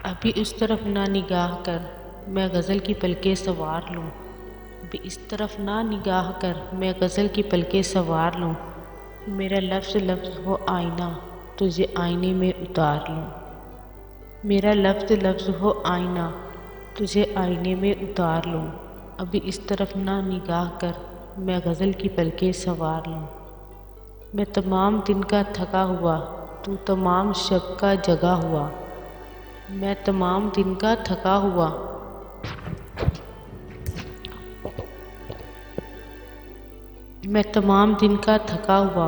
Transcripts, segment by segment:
ابھی اس طرف نہ نگاہ کر میں غزل کی پلکیں سوار لوں، ابھی اس طرف نہ نگاہ کر میں غزل کی پلکیں سوار لوں، میرا لفظ لفظ ہو آئینہ تجھے آئینے میں اتار لوں، میرا لفظ لفظ ہو آئینہ تجھے آئینے میں اتار لوں، ابھی اس طرف نہ نگاہ کر میں غزل کی پلکیں سوار لوں، میں تمام دن کا تھکا ہوا تو تمام شب کا جگا ہوا، میں تمام دن کا تھکا ہوا میں تمام دن کا تھکا ہوا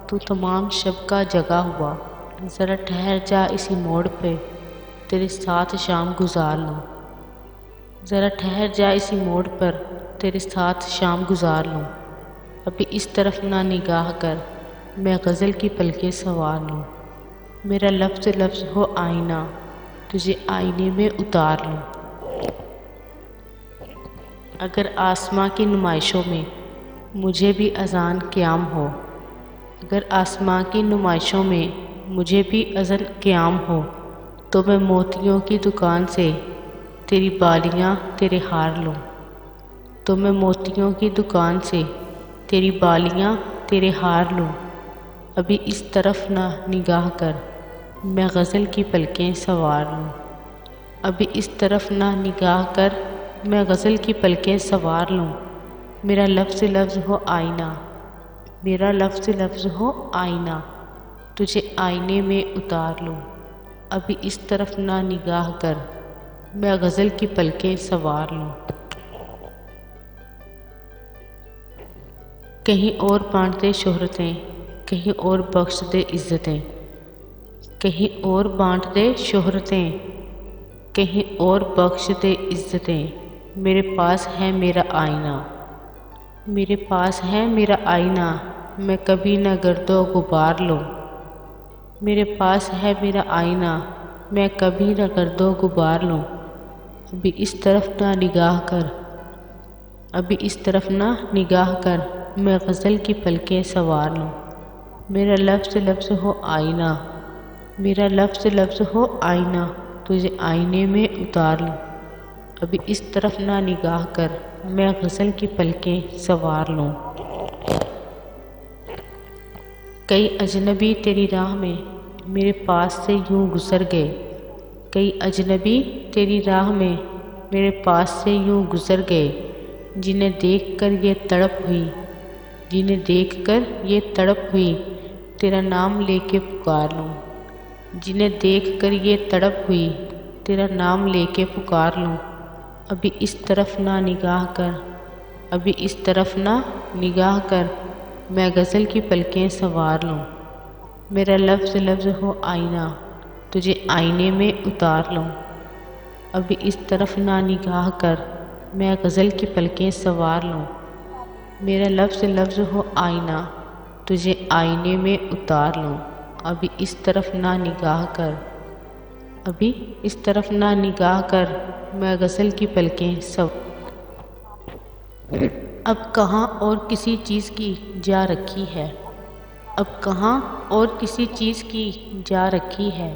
تو تمام شب کا جگا ہوا، ذرا ٹھہر جا اسی موڑ پہ تیرے ساتھ شام گزار لوں، ذرا ٹھہر جا اسی موڑ پر تیرے ساتھ شام گزار لوں، ابھی اس طرف نہ نگاہ کر میں غزل کی پلکیں سوار لوں، میرا لفظ لفظ ہو آئینہ تجھے آئینے میں اتار لوں۔ اگر آسماں کی نمائشوں میں مجھے بھی اذان قیام ہو، اگر آسماں کی نمائشوں میں مجھے بھی اذان قیام ہو، تو میں موتیوں کی دکان سے تیری بالیاں تیرے ہار لوں، تو میں موتیوں کی دکان سے تیری بالیاں تیرے ہار لوں، ابھی اس طرف نہ نگاہ کر میں غزل کی پلکیں سوار لوں، ابھی اس طرف نہ نگاہ کر میں غزل کی پلکیں سوار لوں، میرا لفظ لفظ ہو آئینہ، میرا لفظ لفظ ہو آئینہ تجھے آئینے میں اتار لوں، ابھی اس طرف نہ نگاہ کر میں غزل کی پلکیں سوار لوں۔ کہیں اور بانٹ دے شہرتیں، کہیں اور بخش دے عزتیں، کہیں اور بانٹ دے شہرتیں، کہیں اور بخش دے عزتیں، میرے پاس ہے میرا آئینہ، میرے پاس ہے میرا آئینہ میں کبھی نہ گرد و غبار لوں، میرے پاس ہے میرا آئینہ میں کبھی نہ گرد و غبار لوں، ابھی اس طرف نہ نگاہ کر، ابھی اس طرف نہ نگاہ کر میں غزل کی پلکیں سوار لوں، میرا لفظ لفظ ہو آئینہ، میرا لفظ لفظ ہو آئینہ تجھے آئینے میں اتار لوں، ابھی اس طرف نہ نگاہ کر میں غزل کی پلکیں سوار لوں۔ کئی اجنبی تیری راہ میں میرے پاس سے یوں گزر گئے، کئی اجنبی تیری راہ میں میرے پاس سے یوں گزر گئے، جنہیں دیکھ کر یہ تڑپ ہوئی، جنہیں دیکھ کر یہ تڑپ ہوئی تیرا نام لے کے پکار لوں، جنہیں دیکھ کر یہ تڑپ ہوئی تیرا نام لے کے پکار لوں، ابھی اس طرف نہ نگاہ کر، ابھی اس طرف نہ نگاہ کر میں غزل کی پلکیں سوار لوں، میرا لفظ لفظ ہو آئینہ تجھے آئینے میں اتار لوں، ابھی اس طرف نہ نگاہ کر میں غزل کی پلکیں سوار لوں، میرا لفظ لفظ ہو آئینہ تجھے آئینے میں اتار لوں، ابھی اس طرف نہ نگاہ کر، ابھی اس طرف نہ نگاہ کر میں غزل کی پلکیں اب کہاں اور کسی چیز کی جا رکھی ہے، اب کہاں اور کسی چیز کی جا رکھی ہے،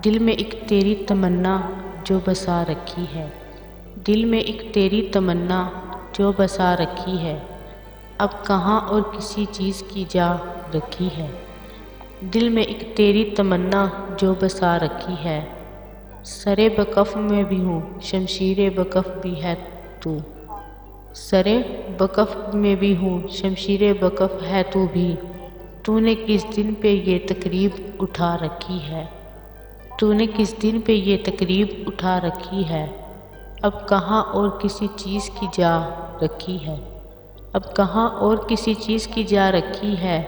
دل میں ایک تیری تمنا جو بسا رکھی ہے، دل میں ایک تیری تمنا جو بسا رکھی ہے، اب کہاں اور کسی چیز کی جا رکھی ہے، دل میں ایک تیری تمنا جو بسا رکھی ہے، سرے بکف میں بھی ہوں شمشیر بکف بھی ہے تو، سرے بکف میں بھی ہوں شمشیر بکف ہے تو بھی، تو نے کس دن پہ یہ تقریب اٹھا رکھی ہے، تو نے کس دن پہ یہ تقریب اٹھا رکھی ہے، اب کہاں اور کسی چیز کی جا رکھی ہے، اب کہاں اور کسی چیز کی جا رکھی ہے،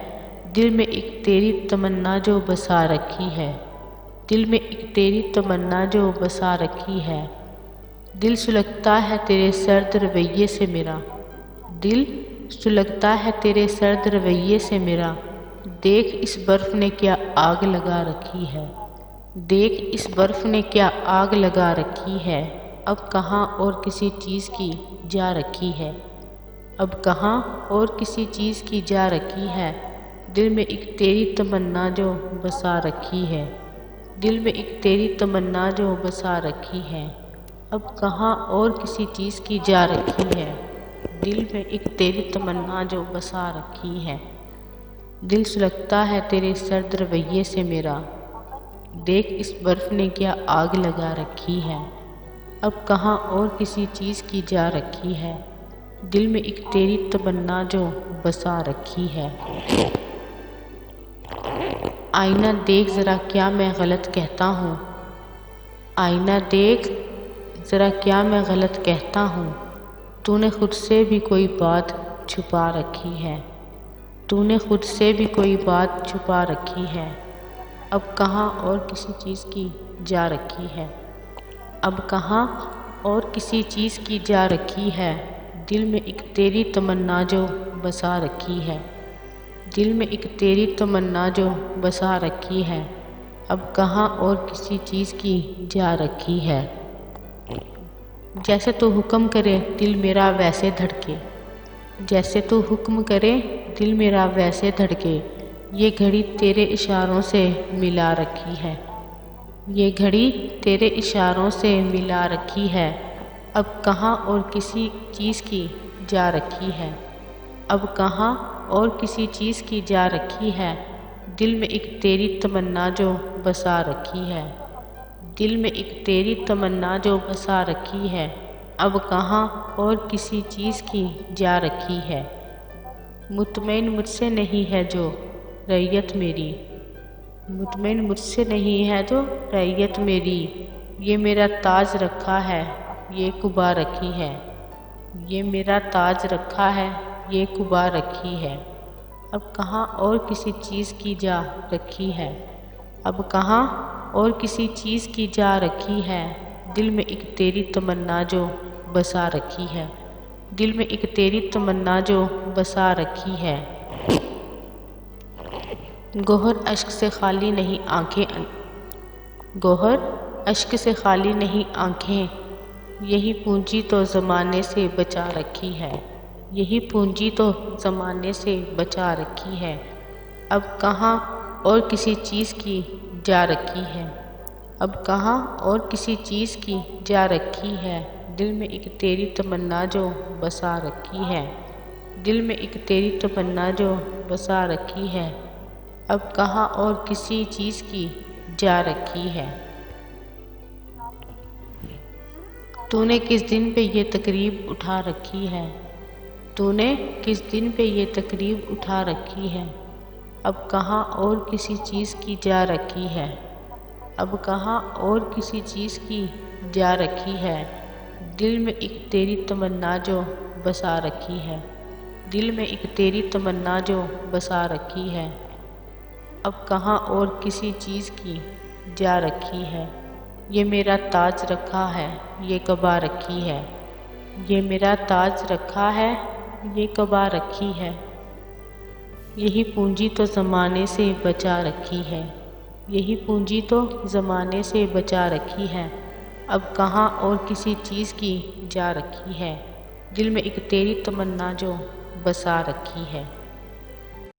دل میں ایک تیری تمنا جو بسا رکھی ہے، دل میں ایک تیری تمنا جو بسا رکھی ہے، دل سلگتا ہے تیرے سرد رویے سے میرا، دل سلگتا ہے تیرے سرد رویے سے میرا، دیکھ اس برف نے کیا آگ لگا رکھی ہے، دیکھ اس برف نے کیا آگ لگا رکھی ہے، اب کہاں اور کسی چیز کی جا رکھی ہے، اب کہاں اور کسی چیز کی جا رکھی ہے، دل میں ایک تیری تمنا جو بسا رکھی ہے، دل میں ایک تیری تمنا جو بسا رکھی ہے، اب کہاں اور کسی چیز کی جا رکھی ہے۔ دل میں ایک تیری تمنا جو بسا رکھی ہے، دل سلگتا ہے تیرے سرد رویے سے میرا، دیکھ اس برف نے کیا آگ لگا رکھی ہے، اب کہاں اور کسی چیز کی جا رکھی ہے۔ دل میں ایک تیری تمنا جو بسا رکھی ہے۔ آئینہ دیکھ ذرا کیا میں غلط کہتا ہوں، آئینہ دیکھ ذرا کیا میں غلط کہتا ہوں، تو نے خود سے بھی کوئی بات چھپا رکھی ہے، تو نے خود سے بھی کوئی بات چھپا رکھی ہے، اب کہاں اور کسی چیز کی جا رکھی ہے۔ اب کہاں اور کسی چیز کی جا رکھی ہے، دل میں ایک تیری تمنا جو بسا رکھی ہے، دل میں ایک تیری تمنا جو بسا رکھی ہے، اب کہاں اور کسی چیز کی جا رکھی ہے۔ جیسے تو حکم کرے دل میرا ویسے دھڑکے، جیسے تو حکم کرے دل میرا ویسے دھڑکے، یہ گھڑی تیرے اشاروں سے ملا رکھی ہے، یہ گھڑی تیرے اشاروں سے ملا رکھی ہے، اب کہاں اور کسی چیز کی جا رکھی ہے۔ اب کہاں اور کسی چیز کی جا رکھی ہے، دل میں ایک تیری تمنا جو بسا رکھی ہے، دل میں ایک تیری تمنا جو بسا رکھی ہے، اب کہاں اور کسی چیز کی جا رکھی ہے۔ مطمئن مجھ سے نہیں ہے جو رعیت میری، مطمئن مجھ سے نہیں ہے جو رعیت میری، یہ میرا تاج رکھا ہے یہ قبا رکھی ہے، یہ میرا تاج رکھا ہے یہ قبا رکھی ہے، اب کہاں اور کسی چیز کی جا رکھی ہے۔ اب کہاں اور کسی چیز کی جا رکھی ہے، دل میں ایک تیری تمنا جو بسا رکھی ہے، دل میں ایک تیری تمنا جو بسا رکھی ہے۔ گوہر اشک سے خالی نہیں آنکھیں، گوہر اشک سے خالی نہیں آنکھیں، یہی پونجی تو زمانے سے بچا رکھی ہے، یہی پونجی تو زمانے سے بچا رکھی ہے، اب کہاں اور کسی چیز کی جا رکھی ہے۔ اب کہاں اور کسی چیز کی جا رکھی ہے، دل میں ایک تیری تمنا جو بسا رکھی ہے، دل میں ایک تیری تمنا جو بسا رکھی ہے، اب کہاں اور کسی چیز کی جا رکھی ہے۔ تو نے کس دن پہ یہ تقریب اٹھا رکھی ہے، تو نے کس دن پہ یہ تقریب اٹھا رکھی ہے، اب کہاں اور کسی چیز کی جا رکھی ہے۔ اب کہاں اور کسی چیز کی جا رکھی ہے، دل میں ایک تیری تمنا جو بسا رکھی ہے، دل میں ایک تیری تمنا جو بسا رکھی ہے، اب کہاں اور کسی چیز کی جا رکھی ہے۔ یہ میرا تاج رکھا ہے یہ قبا رکھی ہے، یہ میرا تاج رکھا ہے یہ قبا رکھی ہے، یہی پونجی تو زمانے سے بچا رکھی ہے، یہی پونجی تو زمانے سے بچا رکھی ہے، اب کہاں اور کسی چیز کی جا رکھی ہے، دل میں ایک تیری تمنا جو بسا رکھی ہے۔